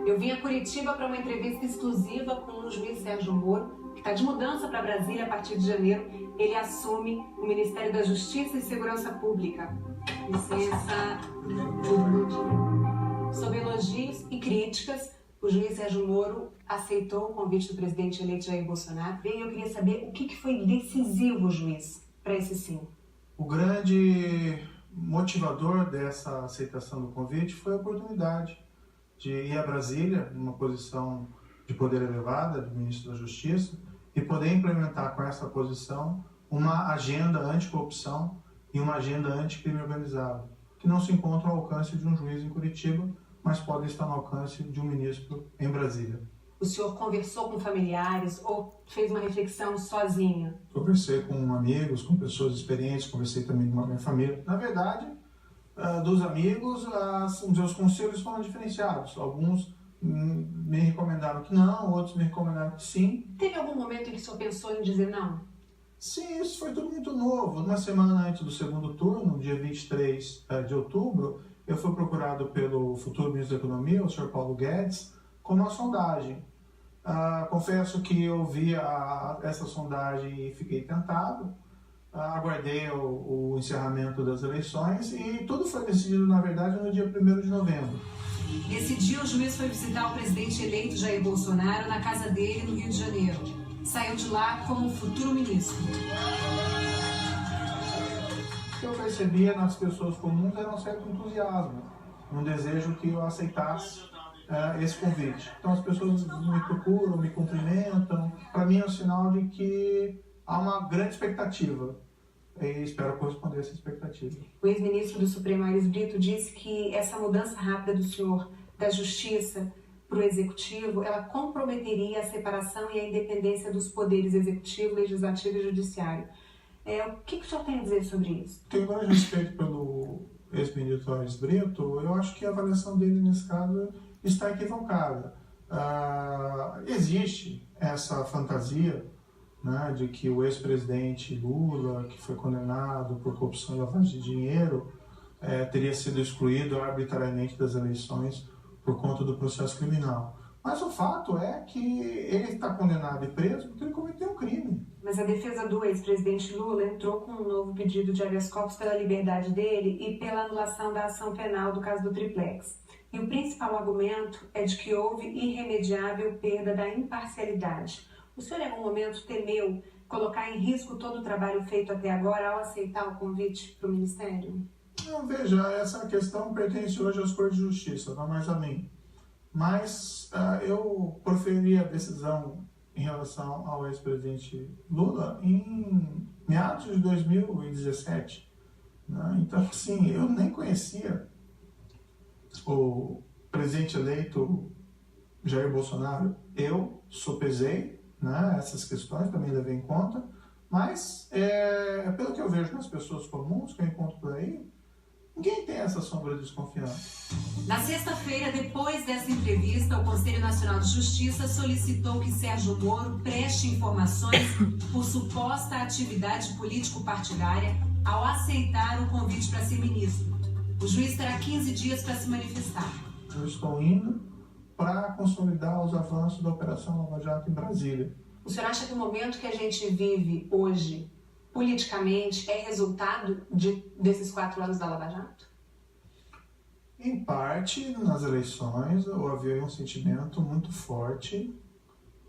Eu vim a Curitiba para uma entrevista exclusiva com o juiz Sérgio Moro, que está de mudança para Brasília a partir de janeiro. Ele assume o Ministério da Justiça e Segurança Pública. Licença. Sob elogios e críticas, o juiz Sérgio Moro aceitou o convite do presidente eleito Jair Bolsonaro. E eu queria saber o que foi decisivo, juiz, para esse sim. O grande motivador dessa aceitação do convite foi a oportunidade de ir a Brasília, numa posição de poder elevada do ministro da Justiça, e poder implementar com essa posição uma agenda anticorrupção e uma agenda anticrime organizado, que não se encontra ao alcance de um juiz em Curitiba, mas pode estar no alcance de um ministro em Brasília. O senhor conversou com familiares ou fez uma reflexão sozinho? Conversei com amigos, com pessoas experientes, conversei também com a minha família. Na verdade, dos amigos, os meus conselhos foram diferenciados. Alguns me recomendaram que não, outros me recomendaram que sim. Teve algum momento em que o senhor pensou em dizer não? Sim, isso foi tudo muito novo. Uma semana antes do segundo turno, dia 23 de outubro, eu fui procurado pelo futuro ministro da Economia, o senhor Paulo Guedes, com uma sondagem. Confesso que eu vi essa sondagem e fiquei tentado. Aguardei o encerramento das eleições e tudo foi decidido, na verdade, no dia 1º de novembro. Nesse dia, o juiz foi visitar o presidente eleito Jair Bolsonaro na casa dele, no Rio de Janeiro. Saiu de lá como futuro ministro. O que eu percebia nas pessoas comuns era um certo entusiasmo, um desejo que eu aceitasse esse convite. Então as pessoas me procuram, me cumprimentam. Para mim é um sinal de que há uma grande expectativa. E espero corresponder a essa expectativa. O ex-ministro do Supremo, Aires Brito, disse que essa mudança rápida do senhor da Justiça para o Executivo, ela comprometeria a separação e a independência dos poderes Executivo, Legislativo e Judiciário. O que o senhor tem a dizer sobre isso? Tenho grande respeito pelo ex-ministro Aires Brito. Eu acho que a avaliação dele nesse caso está equivocada. Existe essa fantasia, né, de que o ex-presidente Lula, que foi condenado por corrupção e lavagem de dinheiro, teria sido excluído arbitrariamente das eleições por conta do processo criminal. Mas o fato é que ele está condenado e preso porque ele cometeu um crime. Mas a defesa do ex-presidente Lula entrou com um novo pedido de habeas corpus pela liberdade dele e pela anulação da ação penal do caso do Triplex. E o principal argumento é de que houve irremediável perda da imparcialidade. O senhor em algum momento temeu colocar em risco todo o trabalho feito até agora ao aceitar o convite para o Ministério? Não, veja, essa questão pertence hoje às Cortes de Justiça, não mais a mim. Mas eu proferi a decisão em relação ao ex-presidente Lula em meados de 2017. Né? Então, assim, eu nem conhecia o presidente eleito Jair Bolsonaro. Eu sopesei, né, essas questões, também levei em conta, mas pelo que eu vejo nas pessoas comuns que eu encontro por aí, ninguém tem essa sombra de desconfiança. Na sexta-feira, depois dessa entrevista, o Conselho Nacional de Justiça solicitou que Sérgio Moro preste informações por suposta atividade político-partidária ao aceitar o convite para ser ministro. O juiz terá 15 dias para se manifestar. Eu estou indo para consolidar os avanços da Operação Lava Jato em Brasília. O senhor acha que o momento que a gente vive hoje, politicamente, é resultado desses 4 anos da Lava Jato? Em parte, nas eleições, havia um sentimento muito forte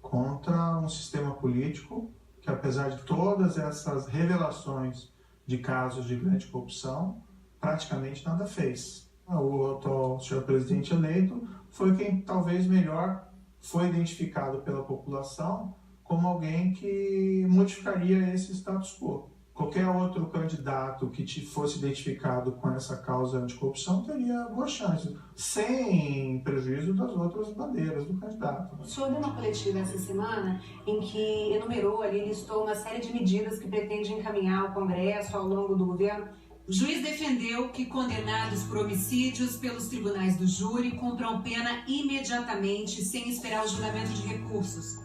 contra um sistema político que, apesar de todas essas revelações de casos de grande corrupção, praticamente nada fez. O atual senhor presidente eleito foi quem talvez melhor foi identificado pela população como alguém que modificaria esse status quo. Qualquer outro candidato que fosse identificado com essa causa anticorrupção teria boas chances, sem prejuízo das outras bandeiras do candidato. O senhor deu uma coletiva essa semana em que enumerou ali, listou uma série de medidas que pretende encaminhar ao Congresso ao longo do governo. O juiz defendeu que condenados por homicídios pelos tribunais do júri cumpram pena imediatamente, sem esperar o julgamento de recursos.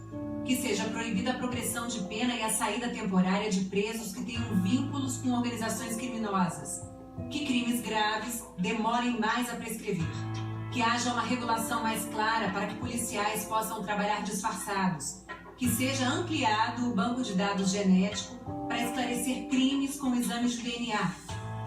Que seja proibida a progressão de pena e a saída temporária de presos que tenham vínculos com organizações criminosas. Que crimes graves demorem mais a prescrever. Que haja uma regulação mais clara para que policiais possam trabalhar disfarçados. Que seja ampliado o banco de dados genético para esclarecer crimes com exames de DNA.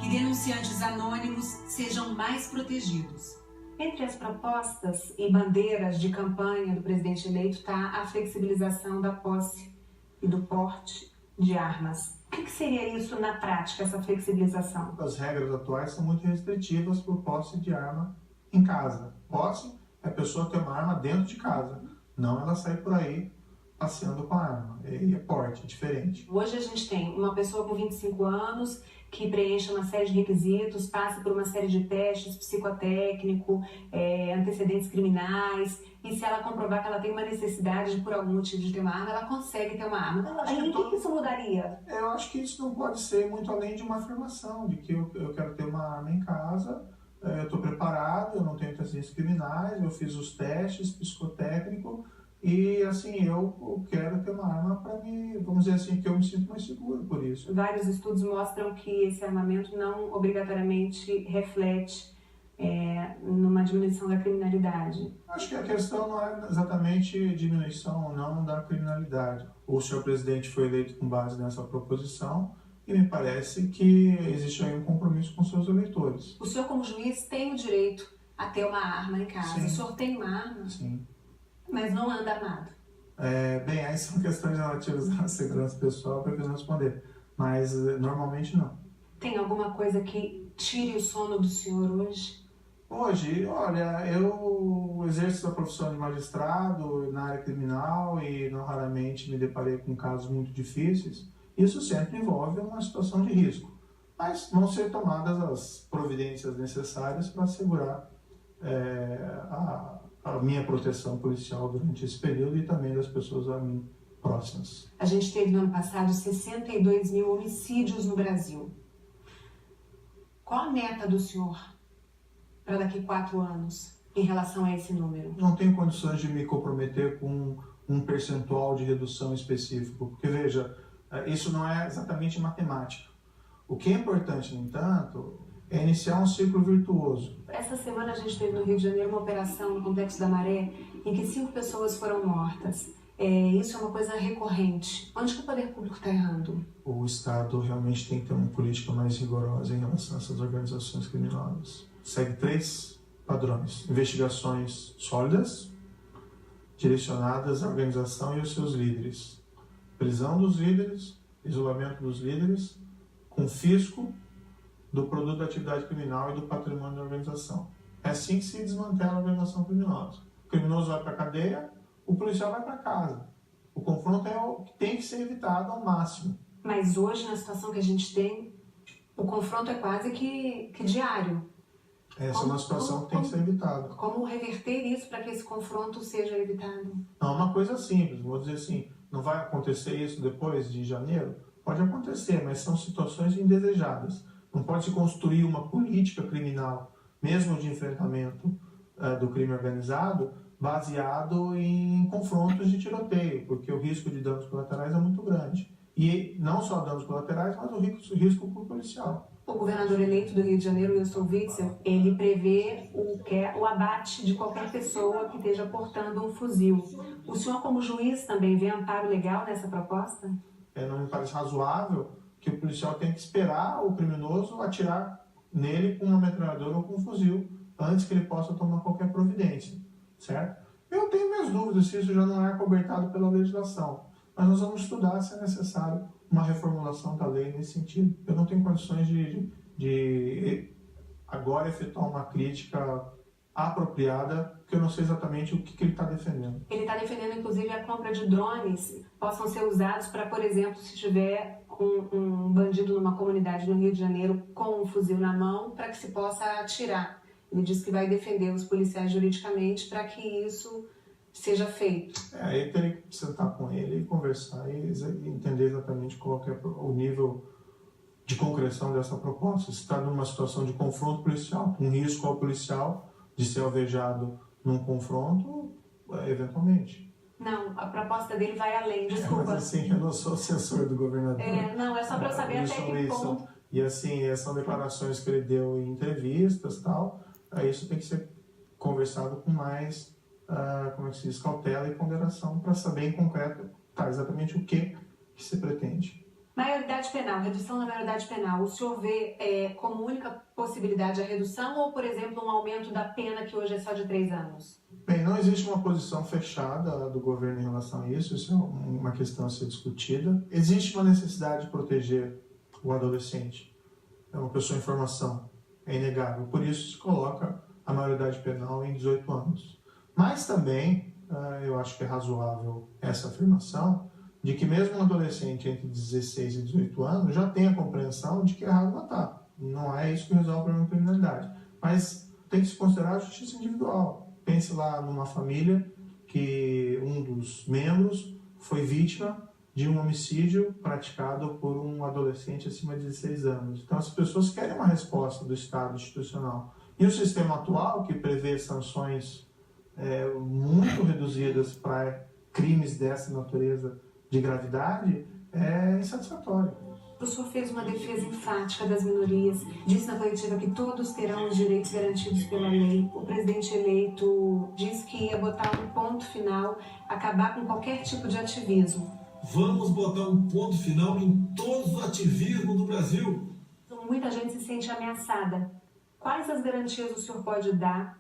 Que denunciantes anônimos sejam mais protegidos. Entre as propostas e bandeiras de campanha do presidente eleito está a flexibilização da posse e do porte de armas. O que seria isso na prática, essa flexibilização? As regras atuais são muito restritivas para o posse de arma em casa. Posse é a pessoa ter uma arma dentro de casa, não ela sair por aí passeando com a arma. E é porte, é diferente. Hoje a gente tem uma pessoa com 25 anos que preenche uma série de requisitos, passa por uma série de testes psicotécnico, antecedentes criminais, e se ela comprovar que ela tem uma necessidade de, por algum motivo de ter uma arma, ela consegue ter uma arma. Aí o que isso mudaria? Eu acho que isso não pode ser muito além de uma afirmação, de que eu quero ter uma arma em casa, eu estou preparado, eu não tenho antecedentes criminais, eu fiz os testes psicotécnicos, e assim, eu quero ter uma arma para mim, vamos dizer assim, que eu me sinto mais seguro por isso. Vários estudos mostram que esse armamento não obrigatoriamente reflete numa diminuição da criminalidade. Acho que a questão não é exatamente diminuição ou não da criminalidade. O senhor presidente foi eleito com base nessa proposição e me parece que existe aí um compromisso com seus eleitores. O senhor, como juiz, tem o direito a ter uma arma em casa. Sim. O senhor tem uma arma? Sim. Mas não anda armado. Bem, aí são questões relativas à segurança pessoal para eu responder, mas normalmente não. Tem alguma coisa que tire o sono do senhor hoje? Hoje, olha, eu exerço a profissão de magistrado na área criminal e não raramente me deparei com casos muito difíceis. Isso sempre envolve uma situação de risco, mas vão ser tomadas as providências necessárias para assegurar a minha proteção policial durante esse período e também das pessoas a mim próximas. A gente teve no ano passado 62 mil homicídios no Brasil. Qual a meta do senhor para daqui 4 anos em relação a esse número? Não tenho condições de me comprometer com um percentual de redução específico, porque veja, isso não é exatamente matemática. O que é importante, no entanto, é iniciar um ciclo virtuoso. Essa semana a gente teve no Rio de Janeiro uma operação no Complexo da Maré em que 5 pessoas foram mortas. Isso é uma coisa recorrente. Onde que o poder público está errando? O Estado realmente tem que ter uma política mais rigorosa em relação a essas organizações criminosas. Segue 3 padrões: investigações sólidas, direcionadas à organização e aos seus líderes, prisão dos líderes, isolamento dos líderes, confisco do produto da atividade criminal e do patrimônio da organização. É assim que se desmantela a organização criminosa. O criminoso vai para a cadeia, o policial vai para casa. O confronto é o que tem que ser evitado ao máximo. Mas hoje, na situação que a gente tem, o confronto é quase que diário. Essa é uma situação que tem que ser evitada. Como reverter isso para que esse confronto seja evitado? Não é uma coisa simples, vou dizer assim, não vai acontecer isso depois de janeiro? Pode acontecer, mas são situações indesejadas. Não pode se construir uma política criminal, mesmo de enfrentamento do crime organizado, baseado em confrontos de tiroteio, porque o risco de danos colaterais é muito grande. E não só danos colaterais, mas o risco para o policial. O governador eleito do Rio de Janeiro, Wilson Witzel, ele prevê o abate de qualquer pessoa que esteja portando um fuzil. O senhor, como juiz, também vê amparo legal nessa proposta? Não me parece razoável que o policial tenha que esperar o criminoso atirar nele com uma metralhadora ou com um fuzil antes que ele possa tomar qualquer providência, certo? Eu tenho minhas dúvidas se isso já não é acobertado pela legislação, mas nós vamos estudar se é necessário uma reformulação da lei nesse sentido. Eu não tenho condições de agora efetuar uma crítica apropriada, porque eu não sei exatamente o que ele está defendendo. Ele está defendendo, inclusive, a compra de drones possam ser usados para, por exemplo, se tiver um bandido numa comunidade no Rio de Janeiro com um fuzil na mão, para que se possa atirar. Ele diz que vai defender os policiais juridicamente para que isso seja feito. Aí teria que sentar com ele e conversar e entender exatamente qual é o nível de concreção dessa proposta. Se está numa situação de confronto policial, um risco ao policial de ser alvejado num confronto, eventualmente. Não, a proposta dele vai além, desculpa. Mas assim, eu não sou assessor do governador. Não, é só para eu saber até que ponto. E assim, são declarações que ele deu em entrevistas e tal, isso tem que ser conversado com mais, como é que se diz, cautela e ponderação para saber em concreto exatamente o que se pretende. Maioridade penal, redução da maioridade penal, o senhor vê como única possibilidade a redução ou, por exemplo, um aumento da pena que hoje é só de 3 anos? Bem, não existe uma posição fechada do governo em relação a isso, isso é uma questão a ser discutida. Existe uma necessidade de proteger o adolescente, é uma pessoa em formação, é inegável, por isso se coloca a maioridade penal em 18 anos. Mas também, eu acho que é razoável essa afirmação, de que mesmo um adolescente entre 16 e 18 anos já tem a compreensão de que é errado matar. Não é isso que resolve o problema da criminalidade. Mas tem que se considerar a justiça individual. Pense lá numa família que um dos membros foi vítima de um homicídio praticado por um adolescente acima de 16 anos. Então as pessoas querem uma resposta do Estado institucional. E o sistema atual, que prevê sanções muito reduzidas para crimes dessa natureza de gravidade, é insatisfatório. O senhor fez uma defesa enfática das minorias, disse na coletiva que todos terão os direitos garantidos pela lei. O presidente eleito disse que ia botar um ponto final, acabar com qualquer tipo de ativismo. Vamos botar um ponto final em todo o ativismo do Brasil. Muita gente se sente ameaçada. Quais as garantias o senhor pode dar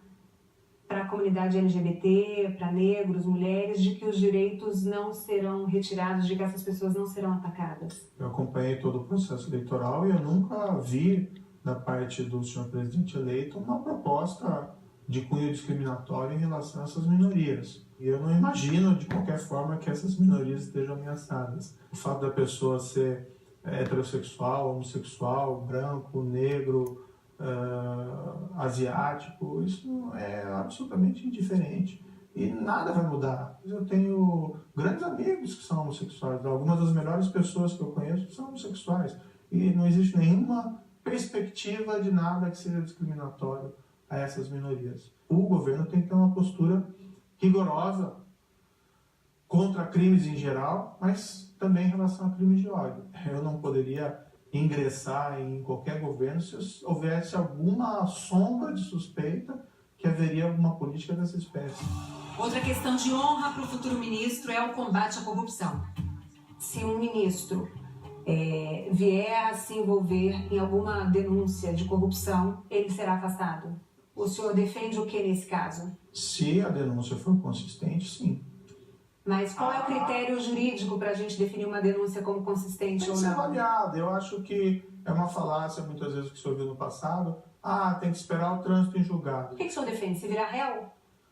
para a comunidade LGBT, para negros, mulheres, de que os direitos não serão retirados, de que essas pessoas não serão atacadas? Eu acompanhei todo o processo eleitoral e eu nunca vi, da parte do senhor presidente eleito, uma proposta de cunho discriminatório em relação a essas minorias. E eu não imagino, de qualquer forma, que essas minorias estejam ameaçadas. O fato da pessoa ser heterossexual, homossexual, branco, negro, asiático, isso é absolutamente indiferente e nada vai mudar. Eu tenho grandes amigos que são homossexuais, algumas das melhores pessoas que eu conheço são homossexuais e não existe nenhuma perspectiva de nada que seja discriminatório a essas minorias. O governo tem que ter uma postura rigorosa contra crimes em geral, mas também em relação a crimes de ódio. Eu não poderia ingressar em qualquer governo se houvesse alguma sombra de suspeita que haveria alguma política dessa espécie. Outra questão de honra para o futuro ministro é o combate à corrupção. Se um ministro vier a se envolver em alguma denúncia de corrupção, ele será afastado. O senhor defende o que nesse caso? Se a denúncia for consistente, sim. Mas qual é o critério jurídico para a gente definir uma denúncia como consistente ou não? Tem que ser avaliado. Eu acho que é uma falácia, muitas vezes, que o senhor viu no passado. Tem que esperar o trânsito em julgado. O que o senhor defende? Se virar réu?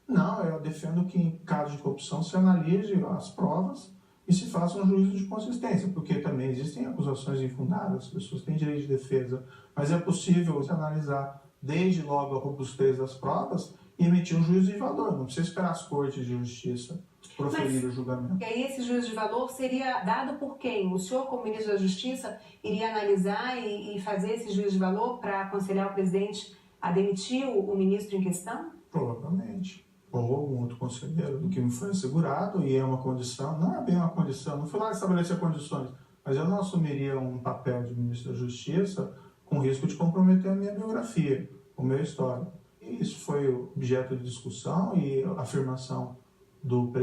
Não, eu defendo que em caso de corrupção se analise as provas e se faça um juízo de consistência, porque também existem acusações infundadas, as pessoas têm direito de defesa, mas é possível se analisar desde logo a robustez das provas e emitir um juízo de valor. Não precisa esperar as cortes de justiça proferir o julgamento. E aí esse juízo de valor seria dado por quem? O senhor, como ministro da Justiça, iria analisar e fazer esse juízo de valor para aconselhar o presidente a demitir o ministro em questão? Provavelmente. Ou algum outro conselheiro do que me foi assegurado, e é uma condição, não é bem uma condição, não fui lá estabelecer condições, mas eu não assumiria um papel de ministro da Justiça com risco de comprometer a minha biografia, o meu histórico. E isso foi objeto de discussão e afirmação do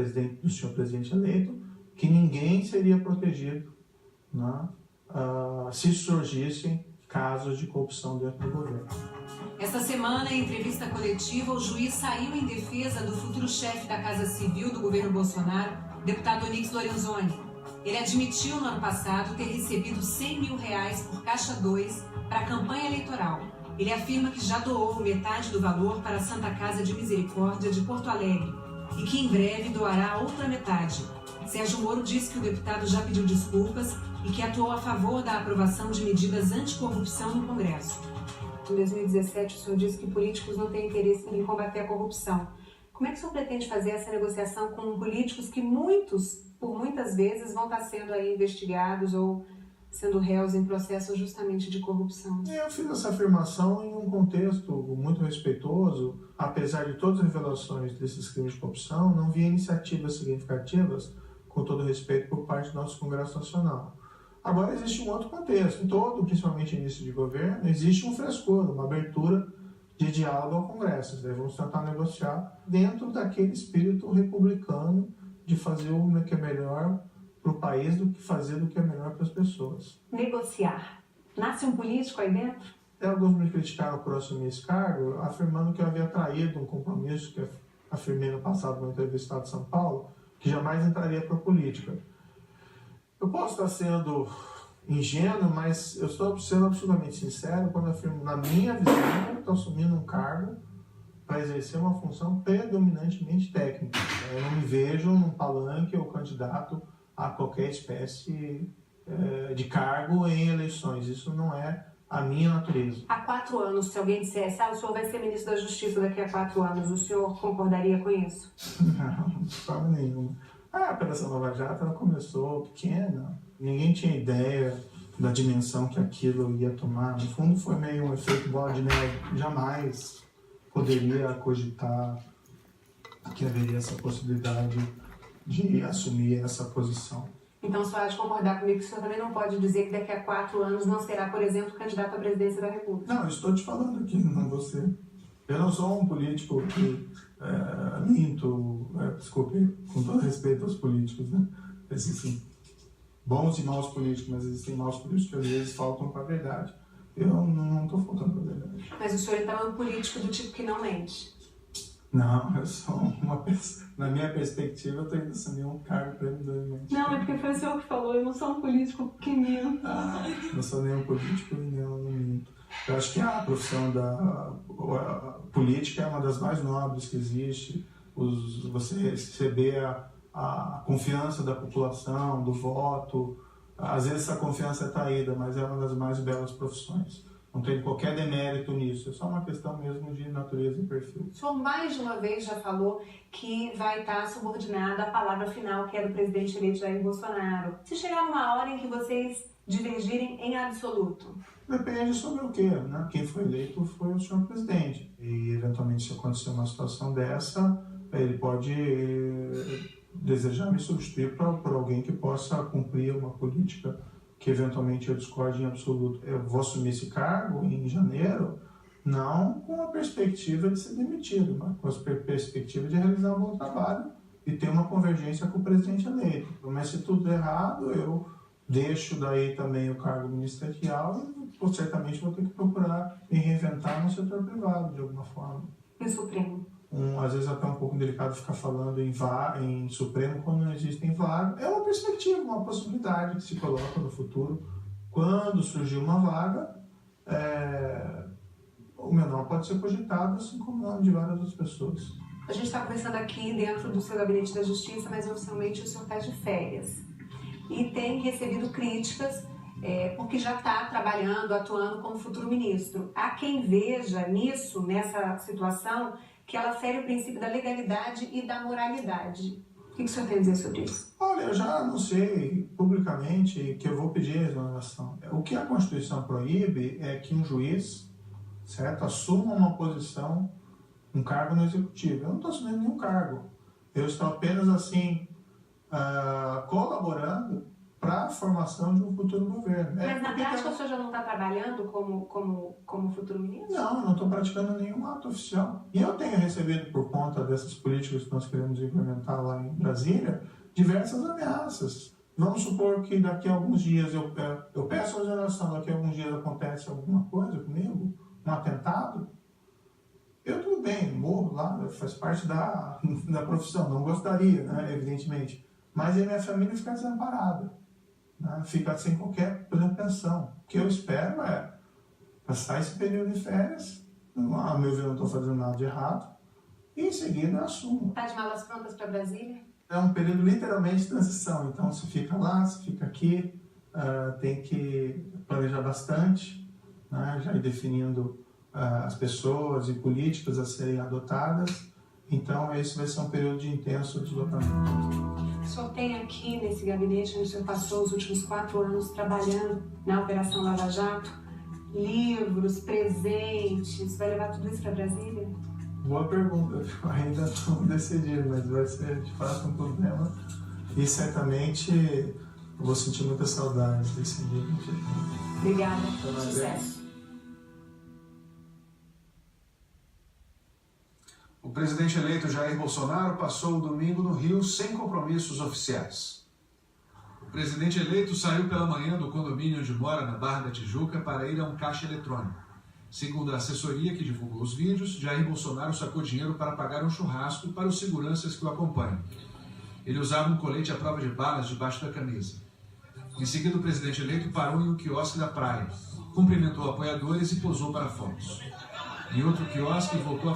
senhor presidente eleito, que ninguém seria protegido, né, se surgissem casos de corrupção dentro do governo. Esta semana, em entrevista coletiva, o juiz saiu em defesa do futuro chefe da Casa Civil do governo Bolsonaro, deputado Onyx Lorenzoni. Ele admitiu no ano passado ter recebido R$100 mil por Caixa 2 para a campanha eleitoral. Ele afirma que já doou metade do valor para a Santa Casa de Misericórdia de Porto Alegre e que em breve doará a outra metade. Sérgio Moro disse que o deputado já pediu desculpas e que atuou a favor da aprovação de medidas anticorrupção no Congresso. Em 2017, o senhor disse que políticos não têm interesse em combater a corrupção. Como é que o senhor pretende fazer essa negociação com políticos que por muitas vezes, vão estar sendo aí investigados ou sendo réus em processos justamente de corrupção? Eu fiz essa afirmação em um contexto muito respeitoso. Apesar de todas as revelações desses crimes de corrupção, não vi iniciativas significativas, com todo respeito, por parte do nosso Congresso Nacional. Agora existe um outro contexto. Em todo, principalmente início de governo, existe um frescor, uma abertura de diálogo ao Congresso. Daí vamos tentar negociar dentro daquele espírito republicano de fazer o que é melhor para o país do que fazer do que é melhor para as pessoas. Negociar. Nasce um político aí dentro? Alguns me criticaram por assumir esse cargo, afirmando que eu havia traído um compromisso que eu afirmei no passado numa entrevista do Estado de São Paulo, que jamais entraria para a política. Eu posso estar sendo ingênuo, mas eu estou sendo absolutamente sincero quando afirmo, na minha visão, eu estou assumindo um cargo para exercer uma função predominantemente técnica. Eu não me vejo num palanque ou candidato a qualquer espécie de cargo em eleições. Isso não é a minha natureza. Há 4 anos, se alguém dissesse, o senhor vai ser ministro da Justiça daqui a 4 anos, o senhor concordaria com isso? Não, de forma nenhuma. A Operação Lava Jato ela começou pequena, ninguém tinha ideia da dimensão que aquilo ia tomar. No fundo, foi meio um efeito bola de neve. Jamais poderia cogitar que haveria essa possibilidade de assumir essa posição. Então, só há de concordar comigo que o senhor também não pode dizer que daqui a 4 anos não será, por exemplo, candidato à presidência da República. Não, eu estou te falando aqui, não você. Eu não sou um político que minto, desculpe, com todo respeito aos políticos, né? Existem bons e maus políticos, mas existem maus políticos que às vezes faltam com a verdade. Eu não estou faltando com a verdade. Mas o senhor então é um político do tipo que não mente? Não, eu sou uma pessoa. Na minha perspectiva, eu estou indo assumir um cargo predominante. Não, é porque foi o senhor que falou, eu não sou um político que minto. Não sou nem um político e nem não minto. Eu acho que a profissão da política é uma das mais nobres que existe. Você receber a confiança da população, do voto. Às vezes essa confiança é traída, mas é uma das mais belas profissões. Não tem qualquer demérito nisso, é só uma questão mesmo de natureza e perfil. O senhor mais de uma vez já falou que vai estar subordinado à palavra final, que é do presidente eleito Jair Bolsonaro. Se chegar uma hora em que vocês divergirem em absoluto? Depende sobre o quê, né? Quem foi eleito foi o senhor presidente. E, eventualmente, se acontecer uma situação dessa, ele pode desejar me substituir por alguém que possa cumprir uma política que eventualmente eu discorde em absoluto. Eu vou assumir esse cargo em janeiro, não com a perspectiva de ser demitido, mas com a perspectiva de realizar um bom trabalho e ter uma convergência com o presidente eleito. Mas se tudo der errado, eu deixo daí também o cargo ministerial e certamente vou ter que procurar me reinventar no setor privado, de alguma forma. E o Supremo? Às vezes até um pouco delicado ficar falando em Supremo quando não existem vagas. É uma perspectiva, uma possibilidade que se coloca no futuro. Quando surgir uma vaga, o meu nome pode ser cogitado, assim como o nome de várias outras pessoas. A gente está conversando aqui dentro do seu gabinete da Justiça, mas oficialmente o senhor está de férias. E tem recebido críticas porque já está trabalhando, atuando como futuro ministro. Há quem veja nisso, nessa situação, que ela fere o princípio da legalidade e da moralidade. O que o senhor tem a dizer sobre isso? Olha, eu já anunciei publicamente que eu vou pedir a exoneração. O que a Constituição proíbe é que um juiz, certo, assuma uma posição, um cargo no Executivo. Eu não estou assumindo nenhum cargo. Eu estou apenas, assim, colaborando para a formação de um futuro governo. Mas na prática o senhor já não está trabalhando como futuro ministro? Não, eu não estou praticando nenhum ato oficial. E eu tenho recebido, por conta dessas políticas que nós queremos implementar lá em Brasília, diversas ameaças. Vamos supor que daqui a alguns dias eu peço a exoneração, daqui a alguns dias acontece alguma coisa comigo, um atentado. Eu tudo bem, morro lá, faz parte da profissão, não gostaria, né, evidentemente. Mas a minha família fica desamparada. Fica sem qualquer pensão. O que eu espero é passar esse período de férias, a meu ver não estou fazendo nada de errado, e em seguida eu assumo. Está de malas prontas para Brasília? É um período literalmente de transição, então se fica lá, se fica aqui, tem que planejar bastante, né, já ir definindo as pessoas e políticas a serem adotadas. Então, esse vai ser um período de intenso deslocamento. O senhor tem aqui nesse gabinete onde o senhor passou os últimos 4 anos trabalhando na Operação Lava Jato, livros, presentes, vai levar tudo isso para Brasília? Boa pergunta, ainda não decidi, mas vai ser de fato um problema e certamente eu vou sentir muita saudade desse dia. Obrigada, sucesso. O presidente eleito Jair Bolsonaro passou o domingo no Rio sem compromissos oficiais. O presidente eleito saiu pela manhã do condomínio onde mora, na Barra da Tijuca, para ir a um caixa eletrônico. Segundo a assessoria que divulgou os vídeos, Jair Bolsonaro sacou dinheiro para pagar um churrasco para os seguranças que o acompanham. Ele usava um colete à prova de balas debaixo da camisa. Em seguida, o presidente eleito parou em um quiosque da praia, cumprimentou apoiadores e posou para fotos. Em outro quiosque, voltou a